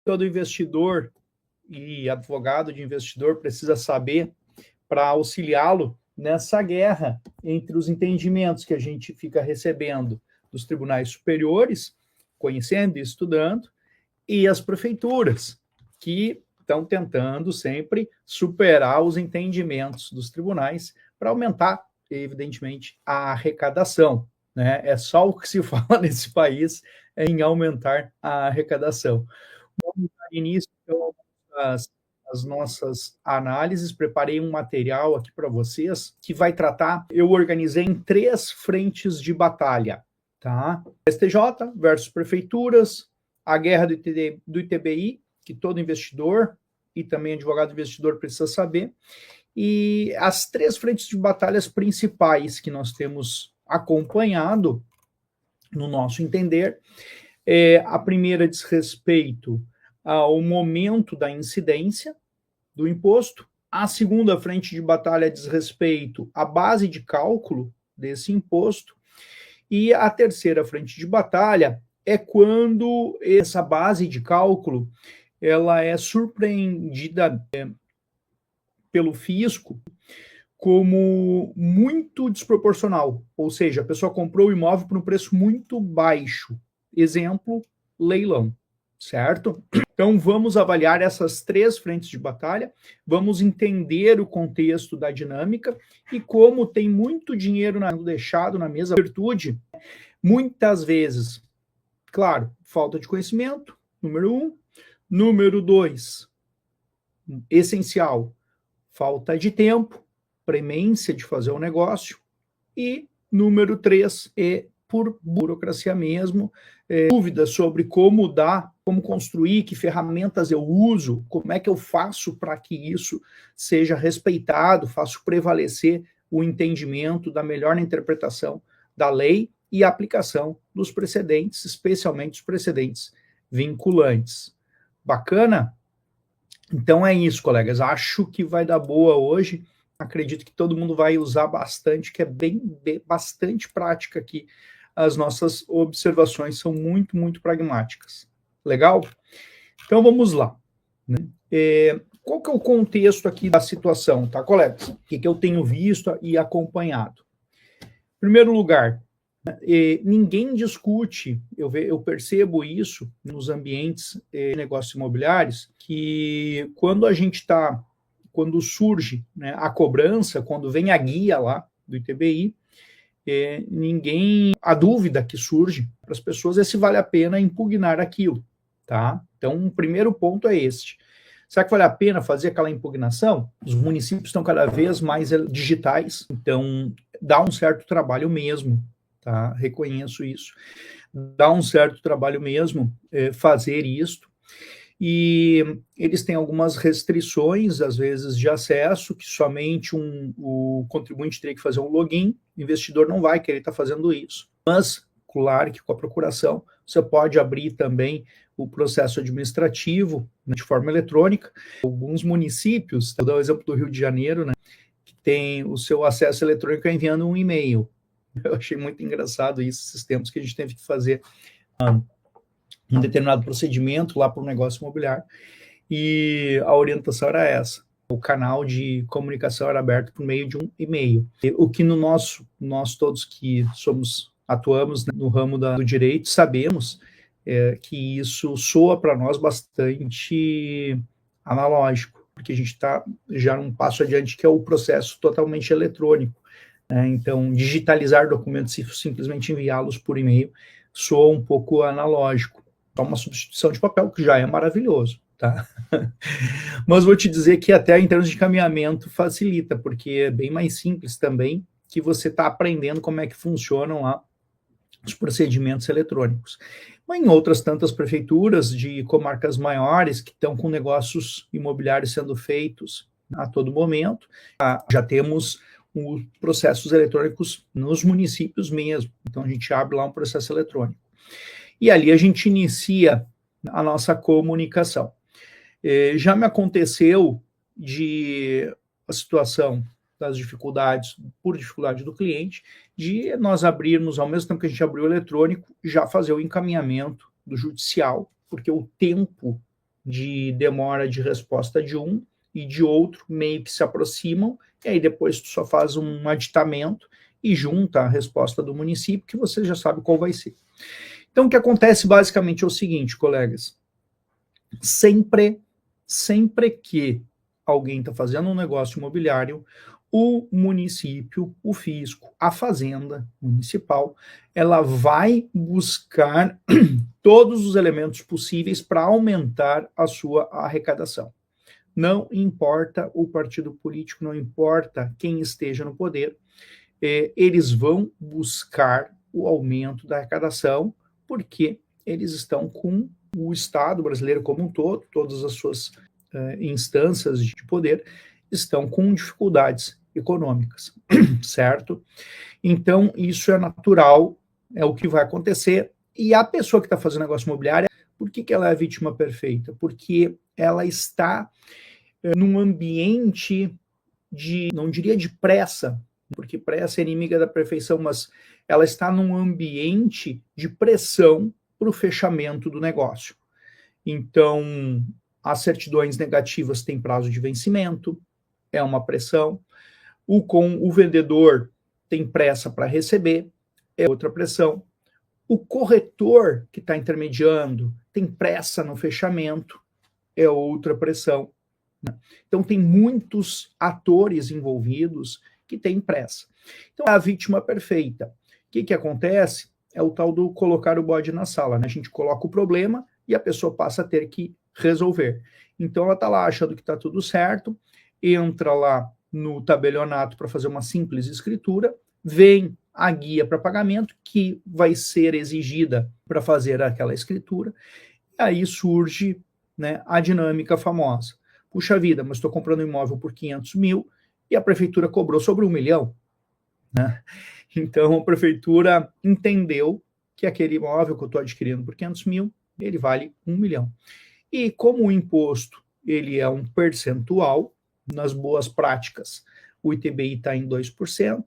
todo investidor e advogado de investidor precisa saber para auxiliá-lo nessa guerra entre os entendimentos que a gente fica recebendo dos tribunais superiores, conhecendo e estudando, e as prefeituras, que estão tentando sempre superar os entendimentos dos tribunais para aumentar, evidentemente, a arrecadação. Né? É só o que se fala nesse país em aumentar a arrecadação. Vamos dar início, então, às nossas análises. Preparei um material aqui para vocês que vai tratar, eu organizei em 3 frentes de batalha. Tá? STJ versus prefeituras, a guerra do ITBI, que todo investidor e também advogado investidor precisa saber, e as 3 frentes de batalhas principais que nós temos acompanhado, no nosso entender. A primeira diz respeito ao momento da incidência do imposto, a segunda frente de batalha diz respeito à base de cálculo desse imposto, e a terceira frente de batalha é quando essa base de cálculo ela é surpreendida pelo fisco como muito desproporcional, ou seja, a pessoa comprou o imóvel por um preço muito baixo. Exemplo, leilão, certo? Então vamos avaliar essas 3 frentes de batalha, vamos entender o contexto da dinâmica e como tem muito dinheiro deixado na mesa, virtude, muitas vezes, claro, falta de conhecimento, número 1. Número 2, essencial, falta de tempo, premência de fazer o negócio. E número 3 é por burocracia mesmo, dúvidas sobre como como construir, que ferramentas eu uso, como é que eu faço para que isso seja respeitado, faço prevalecer o entendimento da melhor interpretação da lei e a aplicação dos precedentes, especialmente os precedentes vinculantes. Bacana? Então é isso, colegas. Acho que vai dar boa hoje. Acredito que todo mundo vai usar bastante, que é bastante prática aqui. As nossas observações são muito, muito pragmáticas. Legal? Então vamos lá. Né? Qual que é o contexto aqui da situação, tá, colegas? O que eu tenho visto e acompanhado? Em primeiro lugar, ninguém discute, eu percebo isso nos ambientes de negócios imobiliários, que quando surge, né, a cobrança, quando vem a guia lá do ITBI, a dúvida que surge para as pessoas é se vale a pena impugnar aquilo, tá? Então, o primeiro ponto é este. Será que vale a pena fazer aquela impugnação? Os municípios estão cada vez mais digitais, então dá um certo trabalho mesmo, tá? Reconheço isso. Dá um certo trabalho mesmo fazer isto. E eles têm algumas restrições, às vezes, de acesso, que somente o contribuinte teria que fazer um login, o investidor não vai querer estar fazendo isso. Mas, claro que com a procuração, você pode abrir também o processo administrativo, né, de forma eletrônica. Alguns municípios, vou dar o exemplo do Rio de Janeiro, né, que tem o seu acesso eletrônico enviando um e-mail. Eu achei muito engraçado isso, esses tempos que a gente teve que fazer um determinado procedimento lá para o negócio imobiliário, e a orientação era essa. O canal de comunicação era aberto por meio de um e-mail. O que nós todos que atuamos, né, no ramo do direito, sabemos que isso soa para nós bastante analógico, porque a gente está já num passo adiante, que é o processo totalmente eletrônico. Então, digitalizar documentos e simplesmente enviá-los por e-mail soa um pouco analógico. É uma substituição de papel, que já é maravilhoso, tá? Mas vou te dizer que até em termos de encaminhamento facilita, porque é bem mais simples também, que você está aprendendo como é que funcionam lá os procedimentos eletrônicos. Mas em outras tantas prefeituras de comarcas maiores, que estão com negócios imobiliários sendo feitos a todo momento, já temos os processos eletrônicos nos municípios mesmo. Então a gente abre lá um processo eletrônico. E ali a gente inicia a nossa comunicação. Já me aconteceu a situação das dificuldades, por dificuldade do cliente, de nós abrirmos, ao mesmo tempo que a gente abriu o eletrônico, já fazer o encaminhamento do judicial, porque o tempo, de demora de resposta de um e de outro, meio que se aproximam, e aí depois tu só faz um aditamento e junta a resposta do município, que você já sabe qual vai ser. Então, o que acontece basicamente é o seguinte, colegas, sempre que alguém está fazendo um negócio imobiliário, o município, o fisco, a fazenda municipal, ela vai buscar todos os elementos possíveis para aumentar a sua arrecadação. Não importa o partido político, não importa quem esteja no poder, eles vão buscar o aumento da arrecadação, porque eles estão com o Estado brasileiro como um todo, todas as suas instâncias de poder, estão com dificuldades econômicas, certo? Então, isso é natural, é o que vai acontecer. E a pessoa que está fazendo negócio imobiliário, por que ela é a vítima perfeita? Porque ela está num ambiente de, não diria de pressa, porque pressa é inimiga da perfeição, mas ela está num ambiente de pressão para o fechamento do negócio. Então, as certidões negativas têm prazo de vencimento, é uma pressão. O vendedor tem pressa para receber, é outra pressão. O corretor que está intermediando tem pressa no fechamento, é outra pressão. Então, tem muitos atores envolvidos que têm pressa. Então, é a vítima perfeita. O que acontece? É o tal do colocar o bode na sala, né? A gente coloca o problema e a pessoa passa a ter que resolver. Então, ela está lá achando que está tudo certo, entra lá no tabelionato para fazer uma simples escritura, vem a guia para pagamento que vai ser exigida para fazer aquela escritura, e aí surge, né, a dinâmica famosa. Puxa vida, mas estou comprando um imóvel por 500 mil e a prefeitura cobrou sobre 1 milhão. Né? Então, a prefeitura entendeu que aquele imóvel que eu estou adquirindo por 500 mil, ele vale 1 milhão. E como o imposto ele é um percentual, nas boas práticas, o ITBI está em 2%,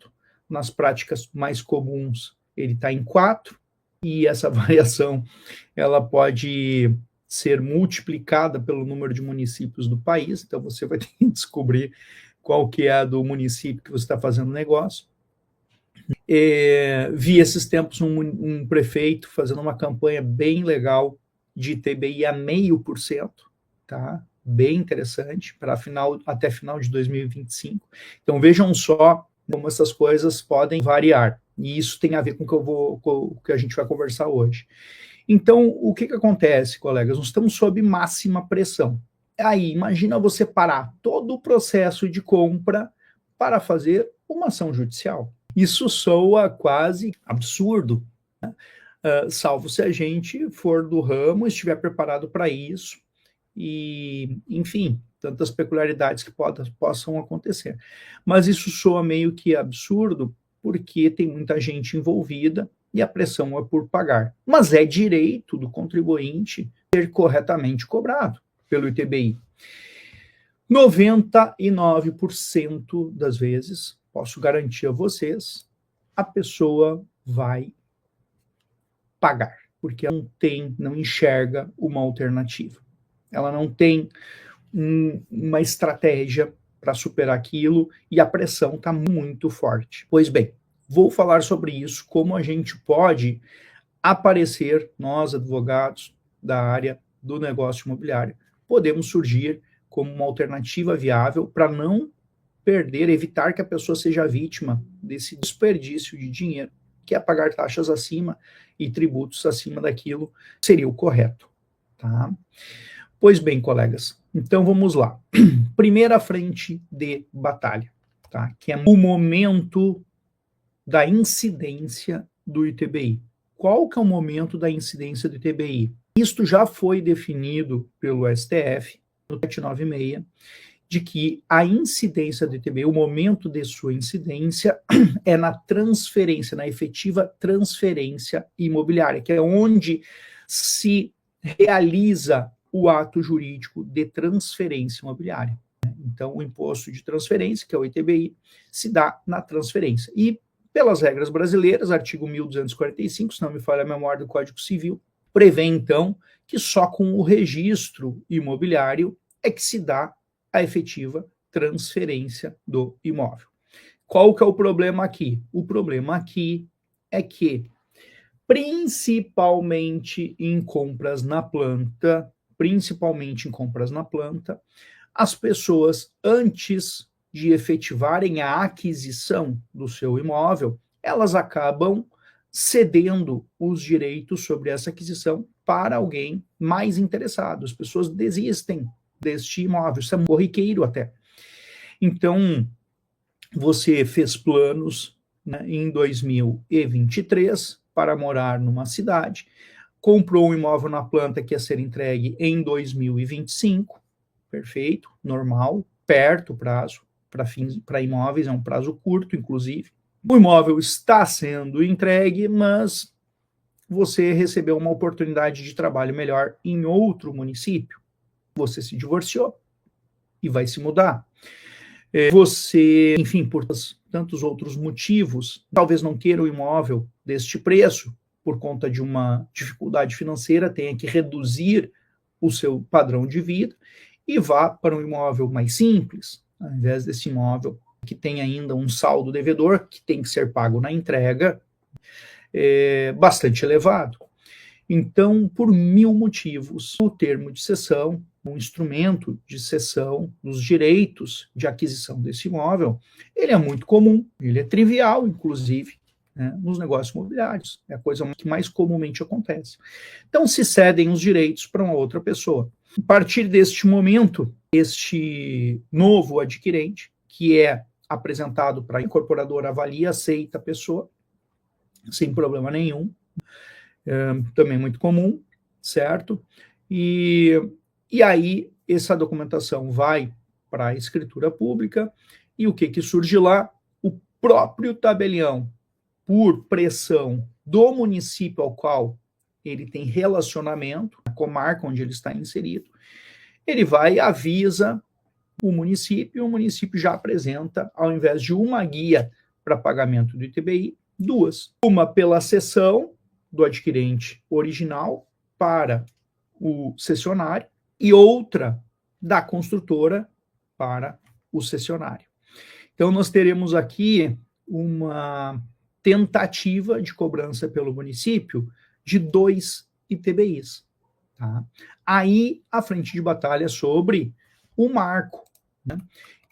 nas práticas mais comuns ele está em 4%, e essa variação ela pode ser multiplicada pelo número de municípios do país, então você vai ter que descobrir qual que é a do município que você está fazendo negócio. Vi esses tempos um prefeito fazendo uma campanha bem legal de ITBI a 0,5%, tá? Bem interessante, para até final de 2025. Então vejam só como essas coisas podem variar, e isso tem a ver com o que a gente vai conversar hoje. Então, o que acontece, colegas? Nós estamos sob máxima pressão. Aí, imagina você parar todo o processo de compra para fazer uma ação judicial. Isso soa quase absurdo, né? Salvo se a gente for do ramo, estiver preparado para isso, e, enfim, tantas peculiaridades que possam acontecer. Mas isso soa meio que absurdo, porque tem muita gente envolvida e a pressão é por pagar. Mas é direito do contribuinte ser corretamente cobrado pelo ITBI. 99% das vezes, posso garantir a vocês, a pessoa vai pagar, porque ela não enxerga uma alternativa. Ela não tem uma estratégia para superar aquilo e a pressão está muito forte. Pois bem, vou falar sobre isso, como a gente pode aparecer, nós advogados da área do negócio imobiliário, podemos surgir como uma alternativa viável para não perder, evitar que a pessoa seja vítima desse desperdício de dinheiro, que é pagar taxas acima e tributos acima daquilo que seria o correto, tá? Pois bem, colegas, então vamos lá. Primeira frente de batalha, tá? Que é o momento da incidência do ITBI. Qual que é o momento da incidência do ITBI? Isto já foi definido pelo STF, no 796, de que a incidência do ITBI, o momento de sua incidência, é na transferência, na efetiva transferência imobiliária, que é onde se realiza o ato jurídico de transferência imobiliária. Então, o imposto de transferência, que é o ITBI, se dá na transferência. E, pelas regras brasileiras, artigo 1245, se não me falha a memória do Código Civil, prevê, então, que só com o registro imobiliário é que se dá a efetiva transferência do imóvel. Qual que é o problema aqui? O problema aqui é que, principalmente em compras na planta, as pessoas, antes de efetivarem a aquisição do seu imóvel, elas acabam cedendo os direitos sobre essa aquisição para alguém mais interessado. As pessoas desistem deste imóvel, isso é corriqueiro até. Então, você fez planos, né, em 2023 para morar numa cidade, comprou um imóvel na planta que ia ser entregue em 2025, perfeito, normal, perto o prazo, para imóveis é um prazo curto, inclusive. O imóvel está sendo entregue, mas você recebeu uma oportunidade de trabalho melhor em outro município. Você se divorciou e vai se mudar. Você, enfim, por tantos outros motivos, talvez não queira o imóvel deste preço, por conta de uma dificuldade financeira, tenha que reduzir o seu padrão de vida e vá para um imóvel mais simples, ao invés desse imóvel que tem ainda um saldo devedor, que tem que ser pago na entrega, bastante elevado. Então, por 1000 motivos, o termo de cessão, o instrumento de cessão dos direitos de aquisição desse imóvel, ele é muito comum, ele é trivial, inclusive, né, nos negócios imobiliários. É a coisa que mais comumente acontece. Então, se cedem os direitos para uma outra pessoa. A partir deste momento, este novo adquirente, que é apresentado para a incorporadora, avalia, aceita a pessoa, sem problema nenhum, também muito comum, certo? E aí, essa documentação vai para a escritura pública, e o que surge lá? O próprio tabelião, por pressão do município ao qual ele tem relacionamento, a comarca onde ele está inserido, ele vai e avisa o município já apresenta, ao invés de uma guia para pagamento do ITBI, duas. Uma pela cessão do adquirente original para o cessionário e outra da construtora para o cessionário. Então, nós teremos aqui uma tentativa de cobrança pelo município de 2 ITBIs. Tá? Aí, a frente de batalha é sobre o marco, né?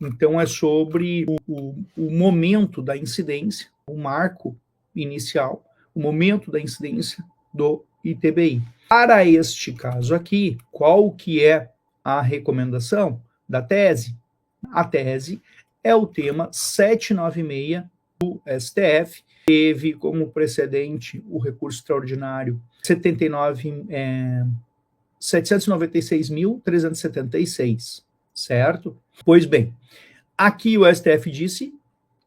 Então, é sobre o momento da incidência, o marco inicial, o momento da incidência do ITBI. Para este caso aqui, qual que é a recomendação da tese? A tese é o tema 796 do STF, teve como precedente o recurso extraordinário 796.376, certo? Pois bem, aqui o STF disse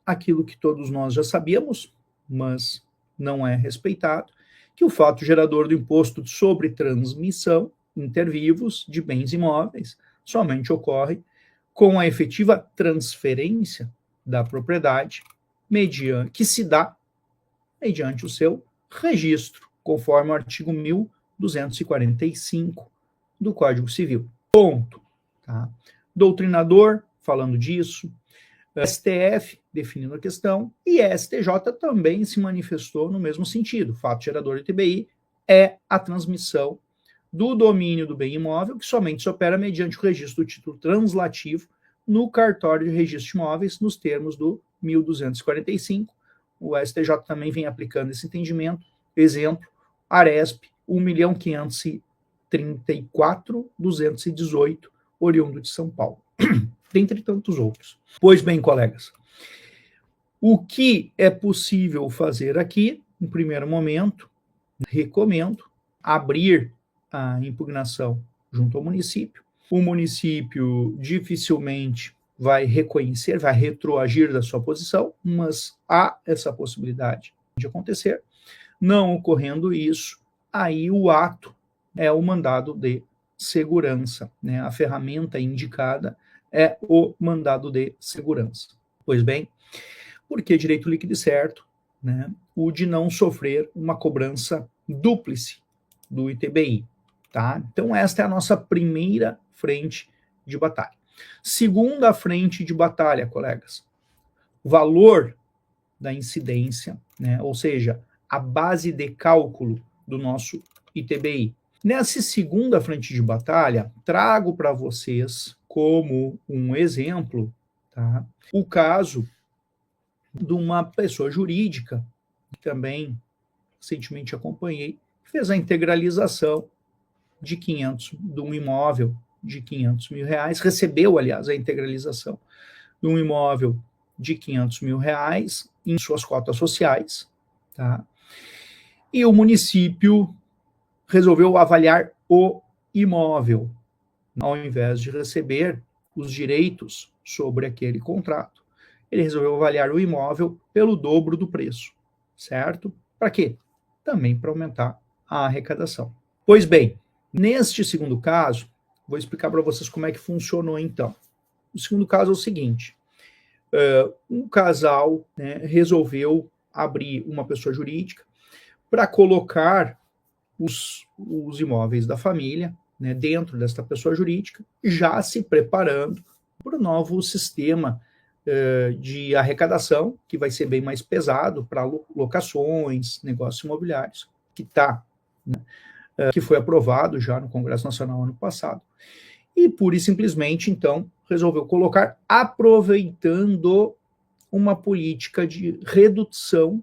aquilo que todos nós já sabíamos, mas não é respeitado, que o fato gerador do imposto sobre transmissão inter vivos de bens imóveis somente ocorre com a efetiva transferência da propriedade, que se dá mediante o seu registro, conforme o artigo 1245 do Código Civil. Ponto. Tá? Doutrinador falando disso, STF definindo a questão, e STJ também se manifestou no mesmo sentido. O fato gerador do ITBI é a transmissão do domínio do bem imóvel, que somente se opera mediante o registro do título translativo no cartório de registro de imóveis, nos termos do 1245. O STJ também vem aplicando esse entendimento. Exemplo, Aresp 1.534.218, oriundo de São Paulo. Dentre tantos outros. Pois bem, colegas, o que é possível fazer aqui, no primeiro momento, recomendo abrir a impugnação junto ao município. O município dificilmente vai reconhecer, vai retroagir da sua posição, mas há essa possibilidade de acontecer. Não ocorrendo isso, aí o ato é o mandado de segurança, né? A ferramenta indicada é o mandado de segurança. Pois bem, porque direito líquido e certo, né? O de não sofrer uma cobrança dúplice do ITBI, tá? Então, esta é a nossa primeira frente de batalha. Segunda frente de batalha, colegas, o valor da incidência, né? Ou seja, a base de cálculo do nosso ITBI. Nessa segunda frente de batalha, trago para vocês como um exemplo, tá, o caso de uma pessoa jurídica, que também recentemente acompanhei, fez a integralização de um imóvel de 500 mil reais, recebeu, aliás, a integralização de um imóvel de 500 mil reais em suas cotas sociais, tá? E o município resolveu avaliar o imóvel, ao invés de receber os direitos sobre aquele contrato. Ele resolveu avaliar o imóvel pelo dobro do preço, certo? Para quê? Também para aumentar a arrecadação. Pois bem, neste segundo caso, vou explicar para vocês como é que funcionou então. O segundo caso é o seguinte, um casal, né, resolveu abrir uma pessoa jurídica para colocar os imóveis da família, né, dentro desta pessoa jurídica, já se preparando para o novo sistema de arrecadação, que vai ser bem mais pesado para locações, negócios imobiliários, que foi aprovado já no Congresso Nacional ano passado. E pura e simplesmente, então, resolveu colocar, aproveitando uma política de redução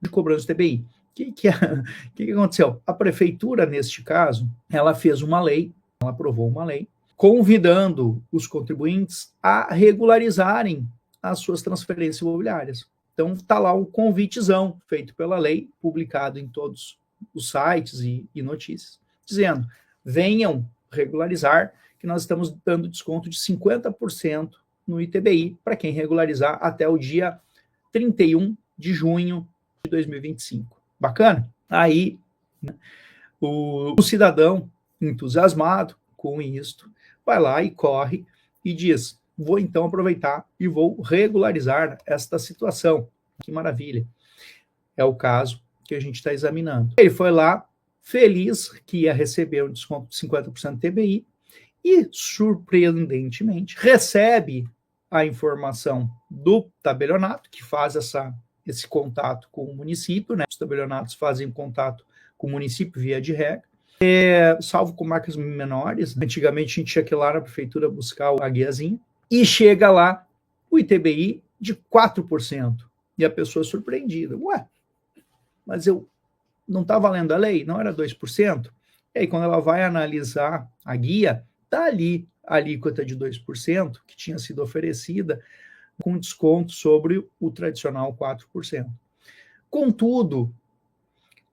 de cobrança do TBI. O que aconteceu? A prefeitura, neste caso, ela fez uma lei, ela aprovou uma lei, convidando os contribuintes a regularizarem as suas transferências imobiliárias. Então, está lá o convitezão feito pela lei, publicado em todos os sites e notícias, dizendo, venham regularizar, que nós estamos dando desconto de 50% no ITBI para quem regularizar até o dia 31 de junho de 2025. Bacana? Aí, né, o cidadão entusiasmado com isto, vai lá e corre e diz, vou então aproveitar e vou regularizar esta situação. Que maravilha. É o caso que a gente está examinando. Ele foi lá, feliz que ia receber um desconto de 50% do TBI e, surpreendentemente, recebe a informação do tabelionato, que faz esse contato com o município, né? Os tabelionatos fazem contato com o município via de regra, salvo com marcas menores. Antigamente a gente tinha que ir lá na prefeitura buscar a guiazinha, e chega lá o ITBI de 4%. E a pessoa é surpreendida. Ué, mas eu não está valendo a lei? Não era 2%? E aí, quando ela vai analisar a guia, está ali a alíquota de 2% que tinha sido oferecida com desconto sobre o tradicional 4%. Contudo,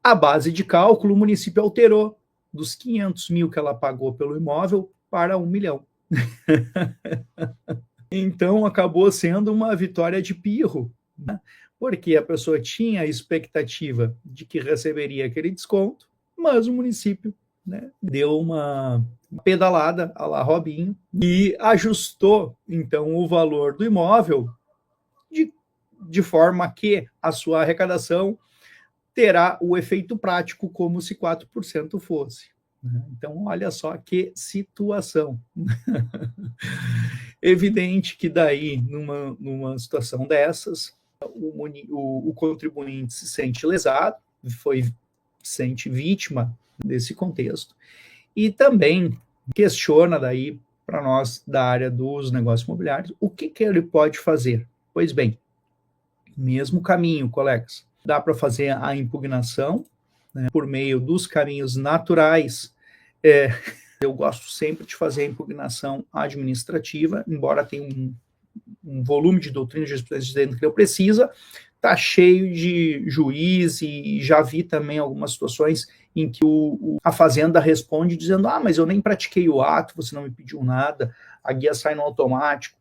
a base de cálculo o município alterou dos 500 mil que ela pagou pelo imóvel para 1 milhão. Então, acabou sendo uma vitória de pirro, né? Porque a pessoa tinha a expectativa de que receberia aquele desconto, mas o município, né, deu uma pedalada à la Robinho e ajustou, então, o valor do imóvel de forma que a sua arrecadação terá o efeito prático como se 4% fosse. Então, olha só que situação. Evidente que daí, numa situação dessas, o contribuinte se sente lesado, se sente vítima desse contexto, e também questiona daí para nós da área dos negócios imobiliários, o que ele pode fazer? Pois bem, mesmo caminho, colegas, dá para fazer a impugnação, né, por meio dos caminhos naturais. Eu gosto sempre de fazer a impugnação administrativa, embora tenha um volume de doutrina de jurisprudência dizendo que eu precisa, está cheio de juiz, e já vi também algumas situações em que a fazenda responde dizendo, mas eu nem pratiquei o ato, você não me pediu nada, a guia sai no automático.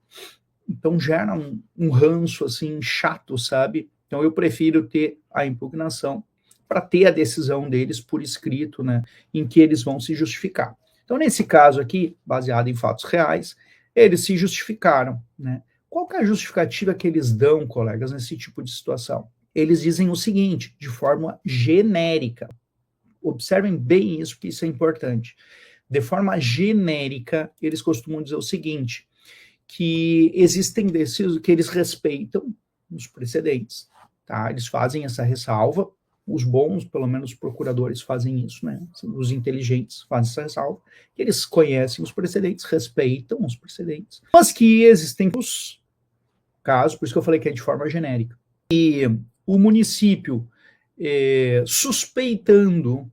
Então gera um ranço assim chato, sabe? Então eu prefiro ter a impugnação para ter a decisão deles por escrito, né, em que eles vão se justificar. Então nesse caso aqui, baseado em fatos reais, eles se justificaram, né? Qual que é a justificativa que eles dão, colegas, nesse tipo de situação? Eles dizem o seguinte, de forma genérica, Observem bem isso, porque isso é importante. De forma genérica, eles costumam dizer o seguinte, que existem desses que eles respeitam os precedentes, tá? Eles fazem essa ressalva, os bons, pelo menos os procuradores fazem isso, né? Os inteligentes fazem essa ressalva, que eles conhecem os precedentes, respeitam os precedentes, mas que existem os casos, por isso que eu falei que é de forma genérica. E o município, suspeitando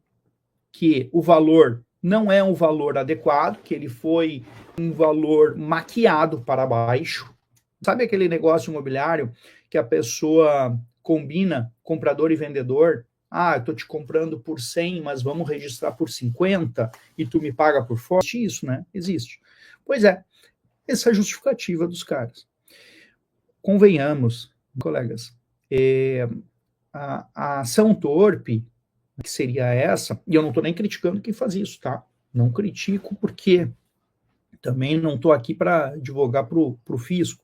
que o valor não é um valor adequado, que ele foi um valor maquiado para baixo. Sabe aquele negócio imobiliário que a pessoa combina, comprador e vendedor? Ah, eu estou te comprando por 100, mas vamos registrar por 50 e tu me paga por fora? Existe isso, né? Existe. Pois é, essa é a justificativa dos caras. Convenhamos, colegas, a ação torpe, que seria essa, e eu não estou nem criticando quem faz isso, tá? Não critico porque também não estou aqui para advogar para o fisco,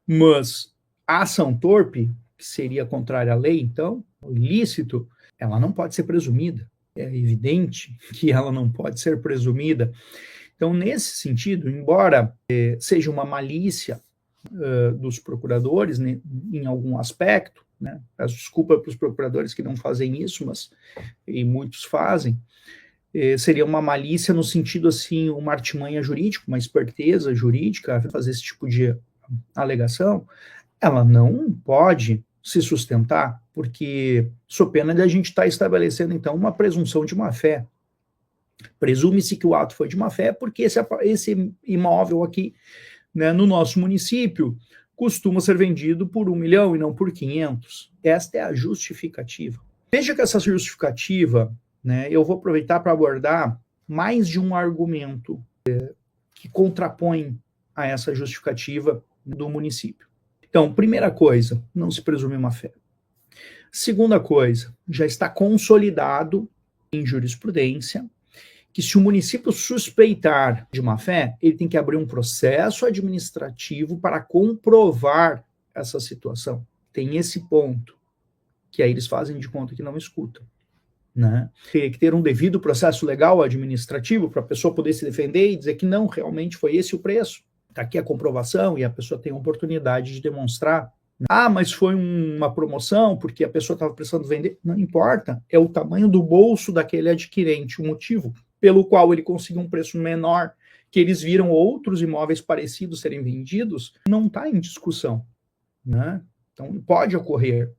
mas a ação torpe, que seria contrária à lei, então, o ilícito, ela não pode ser presumida. É evidente que ela não pode ser presumida. Então, nesse sentido, embora seja uma malícia dos procuradores, né, em algum aspecto, né, peço desculpa para os procuradores que não fazem isso, mas e muitos fazem, seria uma malícia no sentido assim, uma artimanha jurídica, uma esperteza jurídica, fazer esse tipo de alegação, ela não pode se sustentar, porque sou pena de a gente estar estabelecendo, então, uma presunção de má-fé. Presume-se que o ato foi de má-fé, porque esse imóvel aqui, né, no nosso município, costuma ser vendido por 1 milhão e não por 500. Esta é a justificativa. Veja que essa justificativa, né, eu vou aproveitar para abordar mais de um argumento que contrapõe a essa justificativa do município. Então, primeira coisa, não se presume má-fé. Segunda coisa, já está consolidado em jurisprudência que se o município suspeitar de má-fé, ele tem que abrir um processo administrativo para comprovar essa situação. Tem esse ponto, que aí eles fazem de conta que não escutam. Né? Tem que ter um devido processo legal administrativo para a pessoa poder se defender e dizer que não, realmente foi esse o preço. Está aqui a comprovação e a pessoa tem a oportunidade de demonstrar. Ah, mas foi uma promoção porque a pessoa estava precisando vender. Não importa, é o tamanho do bolso daquele adquirente, o motivo pelo qual ele conseguiu um preço menor, que eles viram outros imóveis parecidos serem vendidos, não está em discussão. Né? Então, pode ocorrer.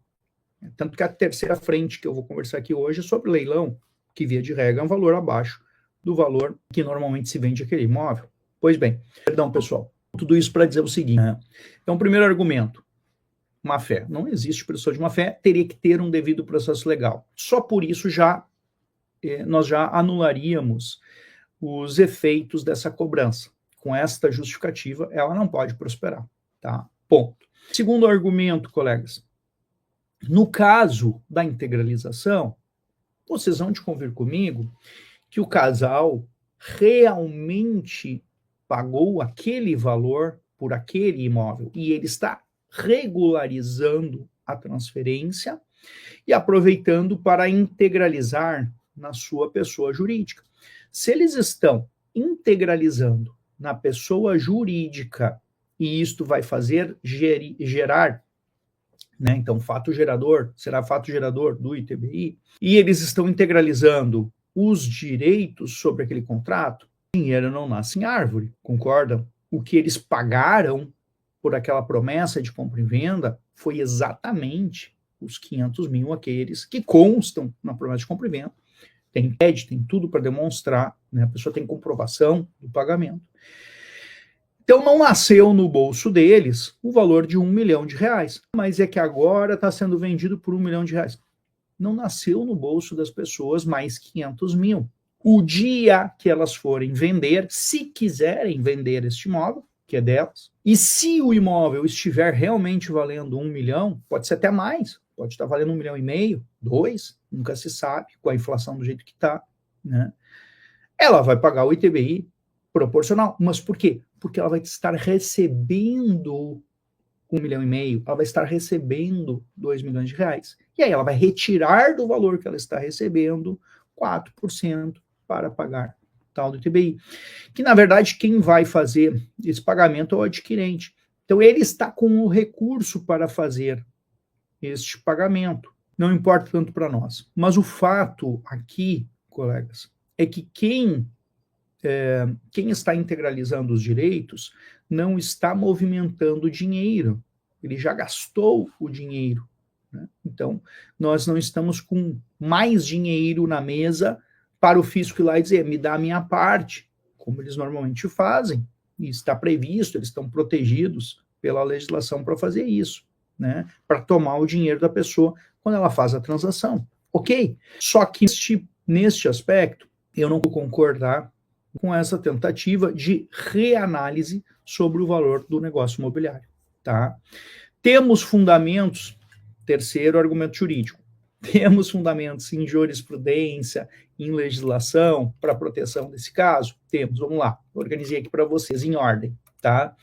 Tanto que a terceira frente que eu vou conversar aqui hoje é sobre leilão, que via de regra é um valor abaixo do valor que normalmente se vende aquele imóvel. Pois bem, perdão pessoal, tudo isso para dizer o seguinte. Né? Então, primeiro argumento, má-fé. Não existe presunção de má-fé, teria que ter um devido processo legal. Só por isso nós já anularíamos os efeitos dessa cobrança. Com esta justificativa, ela não pode prosperar. Tá? Ponto. Segundo argumento, colegas, no caso da integralização, vocês vão de convir comigo que o casal realmente pagou aquele valor por aquele imóvel e ele está regularizando a transferência e aproveitando para integralizar na sua pessoa jurídica. Se eles estão integralizando na pessoa jurídica e isto vai fazer gerar, né, então fato gerador, será fato gerador do ITBI, e eles estão integralizando os direitos sobre aquele contrato, dinheiro não nasce em árvore, concordam? O que eles pagaram por aquela promessa de compra e venda foi exatamente os 500 mil aqueles que constam na promessa de compra e venda. Tem TED, tem tudo para demonstrar, né? A pessoa tem comprovação do pagamento. Então não nasceu no bolso deles o valor de R$1 milhão, mas é que agora está sendo vendido por R$1 milhão. Não nasceu no bolso das pessoas mais 500 mil. O dia que elas forem vender, se quiserem vender este imóvel, que é delas, e se o imóvel estiver realmente valendo 1 milhão, pode ser até mais, pode estar valendo 1,5 milhão, 2, nunca se sabe, com a inflação do jeito que está, né? Ela vai pagar o ITBI proporcional. Mas por quê? Porque ela vai estar recebendo 1,5 milhão, ela vai estar recebendo R$2 milhões. E aí ela vai retirar do valor que ela está recebendo 4% para pagar tal do ITBI. Que, na verdade, quem vai fazer esse pagamento é o adquirente. Então, ele está com o recurso para fazer este pagamento. Não importa tanto para nós. Mas o fato aqui, colegas, é que quem está integralizando os direitos não está movimentando dinheiro. Ele já gastou o dinheiro. Né? Então, nós não estamos com mais dinheiro na mesa para o fisco ir lá e dizer, me dá a minha parte, como eles normalmente fazem, e está previsto, eles estão protegidos pela legislação para fazer isso, né? Para tomar o dinheiro da pessoa quando ela faz a transação. Ok? Só que neste aspecto, eu não vou concordar com essa tentativa de reanálise sobre o valor do negócio imobiliário. Tá? Temos fundamentos, terceiro argumento jurídico, temos fundamentos em jurisprudência, em legislação para proteção desse caso? Temos, vamos lá, organizei aqui para vocês em ordem, tá?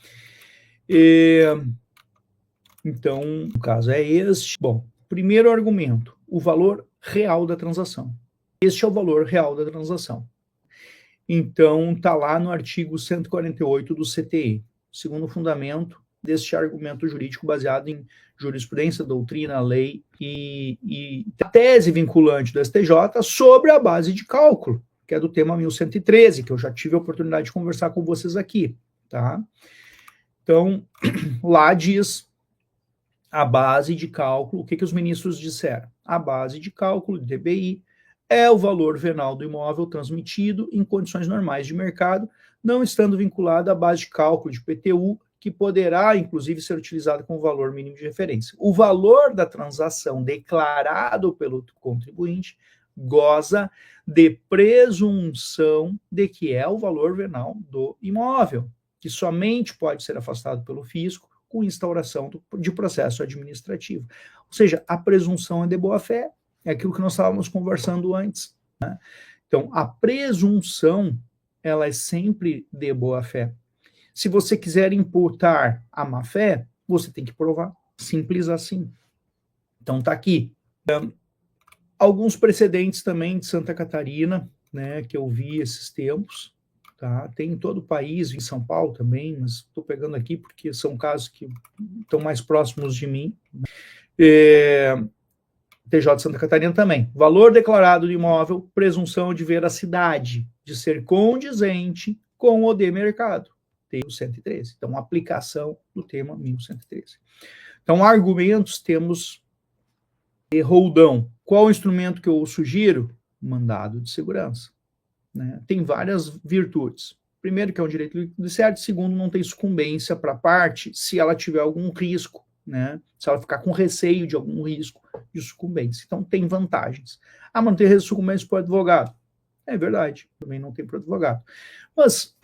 Então, o caso é este. Bom, primeiro argumento, o valor real da transação. Este é o valor real da transação. Então, está lá no artigo 148 do CTE, segundo fundamento deste argumento jurídico baseado em jurisprudência, doutrina, lei e tese vinculante do STJ sobre a base de cálculo, que é do tema 1113, que eu já tive a oportunidade de conversar com vocês aqui, tá? Então, lá diz a base de cálculo, o que os ministros disseram? A base de cálculo do DBI é o valor venal do imóvel transmitido em condições normais de mercado, não estando vinculado à base de cálculo de PTU, que poderá, inclusive, ser utilizado como valor mínimo de referência. O valor da transação declarado pelo contribuinte goza de presunção de que é o valor venal do imóvel, que somente pode ser afastado pelo fisco com instauração de processo administrativo. Ou seja, a presunção é de boa-fé, é aquilo que nós estávamos conversando antes. Né? Então, a presunção, ela é sempre de boa-fé. Se você quiser imputar a má-fé, você tem que provar. Simples assim. Então, está aqui. Alguns precedentes também de Santa Catarina, né, que eu vi esses tempos. Tá? Tem em todo o país, em São Paulo também, mas estou pegando aqui porque são casos que estão mais próximos de mim. TJ de Santa Catarina também. Valor declarado do imóvel, presunção de veracidade, de ser condizente com o de mercado. Tem o 113. Então, aplicação do tema 1113. Então, argumentos temos de roldão. Qual o instrumento que eu sugiro? Mandado de segurança. Né? Tem várias virtudes. Primeiro, que é um direito líquido e certo. Segundo, não tem sucumbência para a parte se ela tiver algum risco, né? Se ela ficar com receio de algum risco de sucumbência. Então, tem vantagens. Manter risco de sucumbência para o advogado. É verdade, também não tem para o advogado. Mas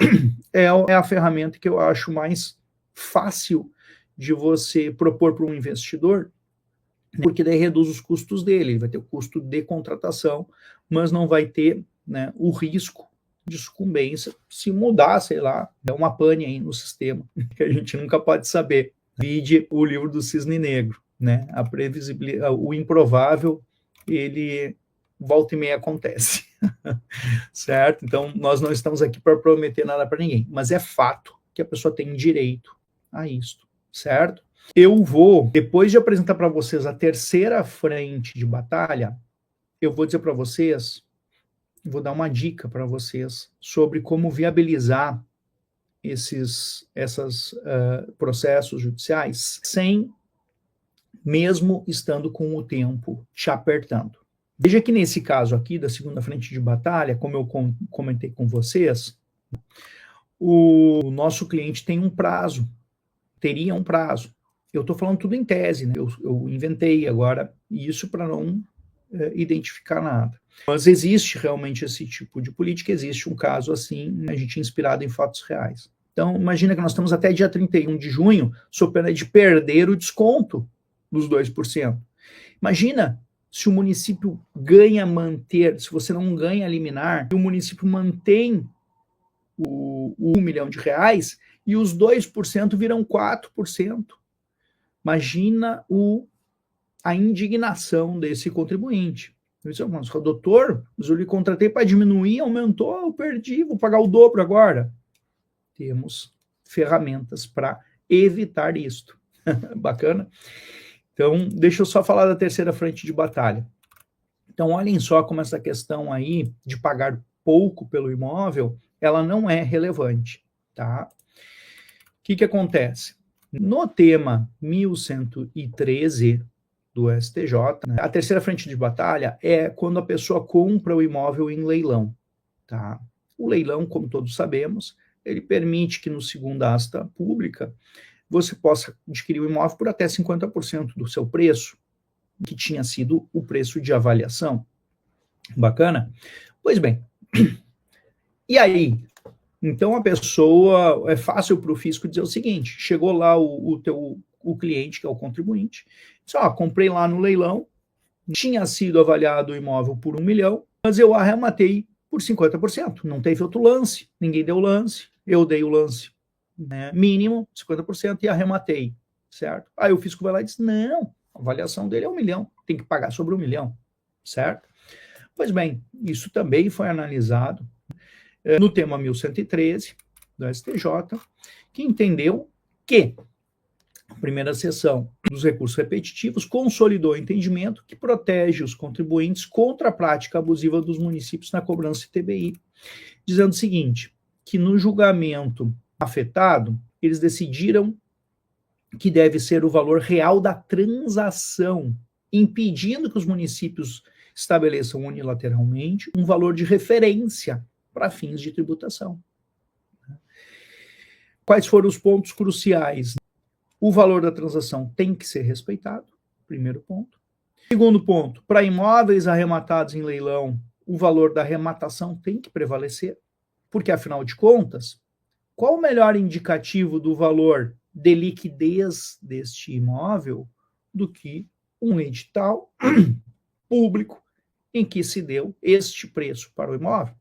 é a ferramenta que eu acho mais fácil de você propor para um investidor, porque daí reduz os custos dele. Ele vai ter o custo de contratação, mas não vai ter, né, o risco de sucumbência se mudar, sei lá, é uma pane aí no sistema, que a gente nunca pode saber. Vide o livro do Cisne Negro, né? A previsibilidade, o improvável, ele volta e meia acontece. Certo? Então, nós não estamos aqui para prometer nada para ninguém, mas é fato que a pessoa tem direito a isto, certo? Eu vou, depois de apresentar para vocês a terceira frente de batalha, eu vou dizer para vocês, vou dar uma dica para vocês sobre como viabilizar esses processos judiciais sem mesmo estando com o tempo te apertando. Veja que nesse caso aqui, da segunda frente de batalha, como eu comentei com vocês, o nosso cliente tem um prazo, teria um prazo. Eu estou falando tudo em tese, né? Eu inventei agora isso para não identificar nada. Mas existe realmente esse tipo de política, existe um caso assim, a gente inspirado em fatos reais. Então, imagina que nós estamos até dia 31 de junho, sob pena de perder o desconto dos 2%. Imagina se o município ganha manter, se você não ganha liminar, e o município mantém o 1 milhão de reais e os 2% viram 4%. Imagina a indignação desse contribuinte. Eu disse, mas, doutor, mas eu lhe contratei para diminuir, aumentou, eu perdi, vou pagar o dobro agora. Temos ferramentas para evitar isto. Bacana? Então, deixa eu só falar da terceira frente de batalha. Então, olhem só como essa questão aí de pagar pouco pelo imóvel, ela não é relevante, tá? O que acontece? No tema 1113 do STJ, né, a terceira frente de batalha é quando a pessoa compra o imóvel em leilão, tá? O leilão, como todos sabemos, ele permite que no segunda asta pública você possa adquirir o imóvel por até 50% do seu preço, que tinha sido o preço de avaliação. Bacana? Pois bem, e aí? Então a pessoa, é fácil para o fisco dizer o seguinte, chegou lá o cliente, que é o contribuinte, disse, comprei lá no leilão, tinha sido avaliado o imóvel por 1 milhão, mas eu arrematei por 50%, não teve outro lance, ninguém deu lance, eu dei o lance, né, mínimo, 50%, e arrematei, certo? Aí o fisco vai lá e diz, não, a avaliação dele é 1 milhão, tem que pagar sobre 1 milhão, certo? Pois bem, isso também foi analisado no tema 1113 do STJ, que entendeu que a primeira seção dos recursos repetitivos consolidou o entendimento que protege os contribuintes contra a prática abusiva dos municípios na cobrança de ITBI, dizendo o seguinte, que no julgamento afetado, eles decidiram que deve ser o valor real da transação, impedindo que os municípios estabeleçam unilateralmente um valor de referência para fins de tributação. Quais foram os pontos cruciais? O valor da transação tem que ser respeitado, primeiro ponto. Segundo ponto, para imóveis arrematados em leilão, o valor da arrematação tem que prevalecer, porque, afinal de contas, qual o melhor indicativo do valor de liquidez deste imóvel do que um edital público em que se deu este preço para o imóvel?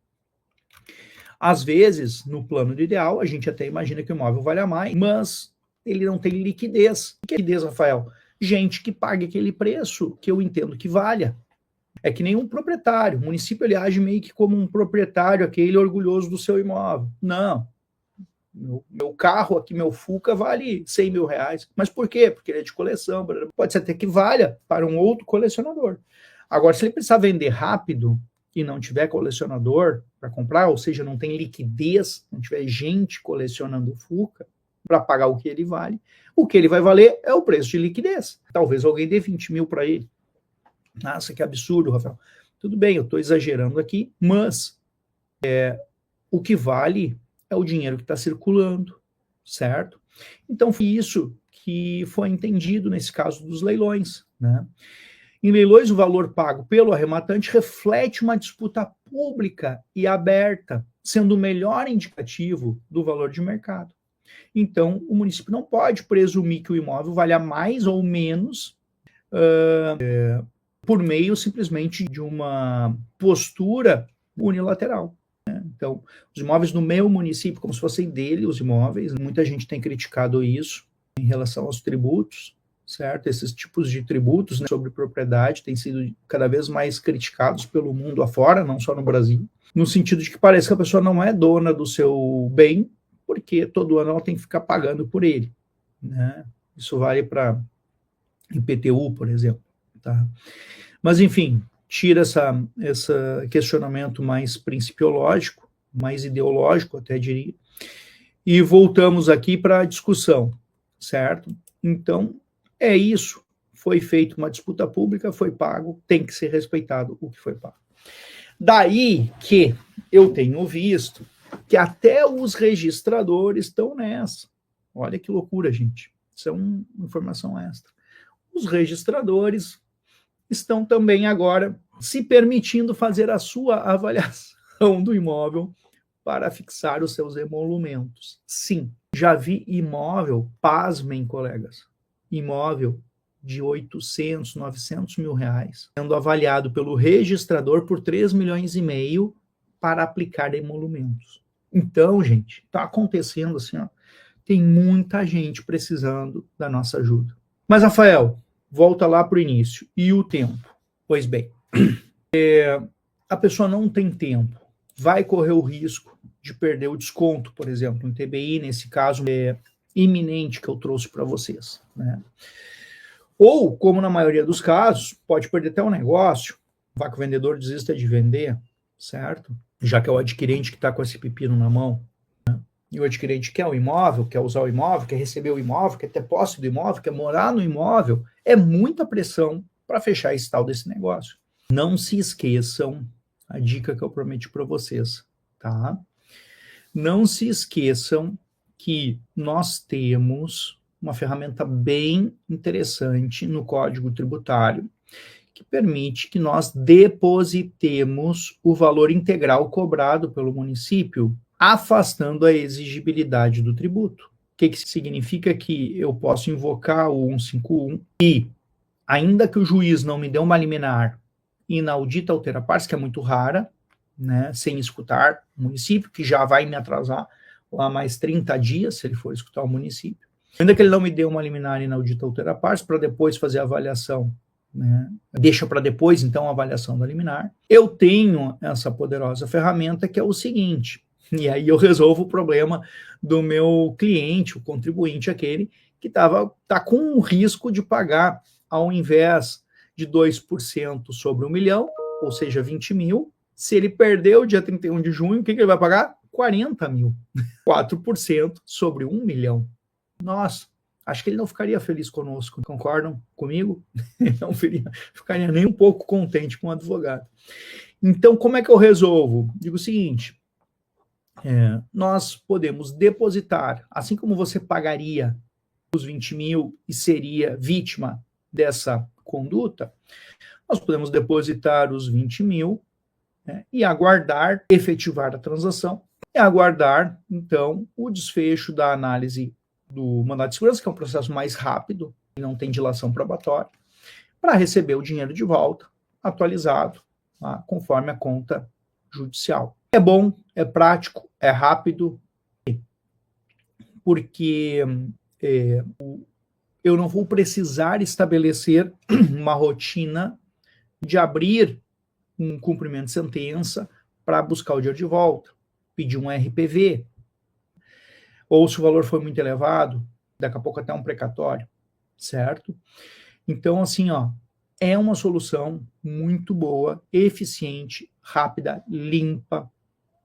Às vezes, no plano de ideal, a gente até imagina que o imóvel valha mais, mas ele não tem liquidez. O que é liquidez, Rafael? Gente que pague aquele preço que eu entendo que valha. É que nem um proprietário. O município ele age meio que como um proprietário, aquele orgulhoso do seu imóvel. Não. Meu carro aqui, meu Fuca, vale 100 mil reais. Mas por quê? Porque ele é de coleção. Pode ser até que valha para um outro colecionador. Agora, se ele precisar vender rápido e não tiver colecionador para comprar, ou seja, não tem liquidez, não tiver gente colecionando Fuca para pagar o que ele vale, o que ele vai valer é o preço de liquidez. Talvez alguém dê 20 mil para ele. Nossa, que absurdo, Rafael. Tudo bem, eu estou exagerando aqui, mas o que vale é o dinheiro que está circulando, certo? Então, foi isso que foi entendido nesse caso dos leilões, né? Em leilões, o valor pago pelo arrematante reflete uma disputa pública e aberta, sendo o melhor indicativo do valor de mercado. Então, o município não pode presumir que o imóvel valha mais ou menos por meio simplesmente de uma postura unilateral. Né? Então, os imóveis no meu município, como se fossem dele, os imóveis, muita gente tem criticado isso em relação aos tributos, certo? Esses tipos de tributos, né, sobre propriedade têm sido cada vez mais criticados pelo mundo afora, não só no Brasil, no sentido de que parece que a pessoa não é dona do seu bem, porque todo ano ela tem que ficar pagando por ele, né? Isso vale para IPTU, por exemplo, tá? Mas, enfim, tira esse questionamento mais principiológico, mais ideológico, até diria, e voltamos aqui para a discussão, certo? Então, é isso. Foi feita uma disputa pública, foi pago, tem que ser respeitado o que foi pago. Daí que eu tenho visto que até os registradores estão nessa. Olha que loucura, gente. Isso é uma informação extra. Os registradores estão também agora se permitindo fazer a sua avaliação do imóvel para fixar os seus emolumentos. Sim, já vi imóvel, pasmem, colegas, imóvel de 800, 900 mil reais, sendo avaliado pelo registrador por 3 milhões e meio para aplicar emolumentos. Então, gente, está acontecendo assim, ó, tem muita gente precisando da nossa ajuda. Mas, Rafael, volta lá para o início. E o tempo? Pois bem, a pessoa não tem tempo, vai correr o risco de perder o desconto, por exemplo, no TBI, nesse caso iminente que eu trouxe para vocês, né? Ou, como na maioria dos casos, pode perder até o negócio, vai que o vendedor desista de vender, certo? Já que é o adquirente que está com esse pepino na mão, né? E o adquirente quer o imóvel, quer usar o imóvel, quer receber o imóvel, quer ter posse do imóvel, quer morar no imóvel, é muita pressão para fechar esse tal desse negócio. Não se esqueçam a dica que eu prometi para vocês, tá? Não se esqueçam que nós temos uma ferramenta bem interessante no Código Tributário que permite que nós depositemos o valor integral cobrado pelo município, afastando a exigibilidade do tributo. O que significa? Que eu posso invocar o 151 e, ainda que o juiz não me dê uma liminar inaudita altera partes, que é muito rara, né, sem escutar o município, que já vai me atrasar lá mais 30 dias, se ele for escutar o município. Ainda que ele não me dê uma liminar inaudita altera partes, para depois fazer a avaliação, né, deixa para depois, então, a avaliação da liminar, eu tenho essa poderosa ferramenta que é o seguinte, e aí eu resolvo o problema do meu cliente, o contribuinte aquele, que tá com o risco de pagar, ao invés de 2% sobre 1 milhão, ou seja, 20 mil, se ele perder o dia 31 de junho, o que ele vai pagar? 40 mil. 4% sobre 1 milhão. Nossa, acho que ele não ficaria feliz conosco, concordam comigo? Ele não ficaria nem um pouco contente com o advogado. Então, como é que eu resolvo? Digo o seguinte, nós podemos depositar, assim como você pagaria os 20 mil e seria vítima dessa conduta, nós podemos depositar os 20 mil, né, e aguardar, efetivar a transação, e aguardar, então, o desfecho da análise do mandado de segurança, que é um processo mais rápido, e não tem dilação probatória, para receber o dinheiro de volta, atualizado, tá, conforme a conta judicial. É bom, é prático, é rápido, porque eu não vou precisar estabelecer uma rotina de abrir um cumprimento de sentença para buscar o dinheiro de volta, pedir um RPV, ou se o valor foi muito elevado, daqui a pouco até um precatório, certo? Então, assim, é uma solução muito boa, eficiente, rápida, limpa.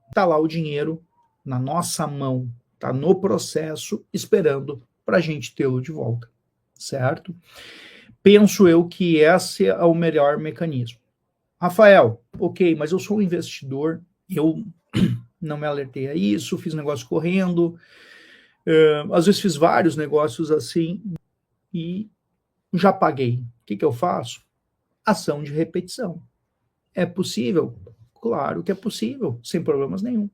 Está lá o dinheiro na nossa mão, está no processo, esperando para a gente tê-lo de volta, certo? Penso eu que esse é o melhor mecanismo. Rafael, ok, mas eu sou um investidor, eu não me alertei a isso, fiz negócio correndo, às vezes fiz vários negócios assim e já paguei. O que eu faço? Ação de repetição. É possível? Claro que é possível, sem problemas nenhum.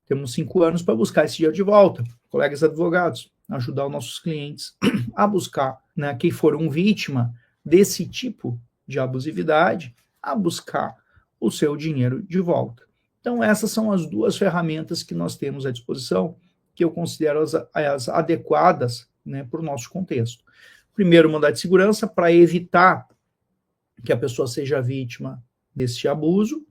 Temos 5 anos para buscar esse dinheiro de volta. Colegas advogados, ajudar os nossos clientes a buscar, né, quem foram vítima desse tipo de abusividade, a buscar o seu dinheiro de volta. Então, essas são as duas ferramentas que nós temos à disposição, que eu considero as adequadas, né, para o nosso contexto. Primeiro, mandado de segurança, para evitar que a pessoa seja vítima desse abuso.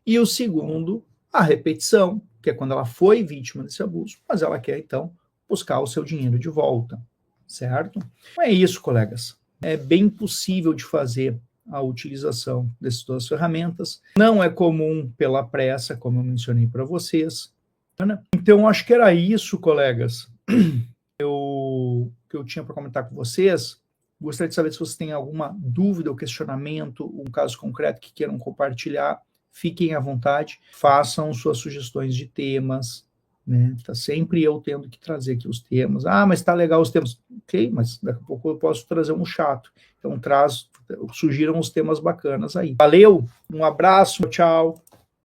E o segundo, a repetição, que é quando ela foi vítima desse abuso, mas ela quer, então, buscar o seu dinheiro de volta, certo? Então é isso, colegas. É bem possível de fazer a utilização dessas duas ferramentas. Não é comum pela pressa, como eu mencionei para vocês. Né? Então, acho que era isso, colegas, que eu tinha para comentar com vocês. Gostaria de saber se vocês têm alguma dúvida ou questionamento, um caso concreto que queiram compartilhar. Fiquem à vontade, façam suas sugestões de temas, né? Tá sempre eu tendo que trazer aqui os temas. Ah, mas tá legal os temas. Ok, mas daqui a pouco eu posso trazer um chato. Então, sugiram os temas bacanas aí. Valeu, um abraço, tchau.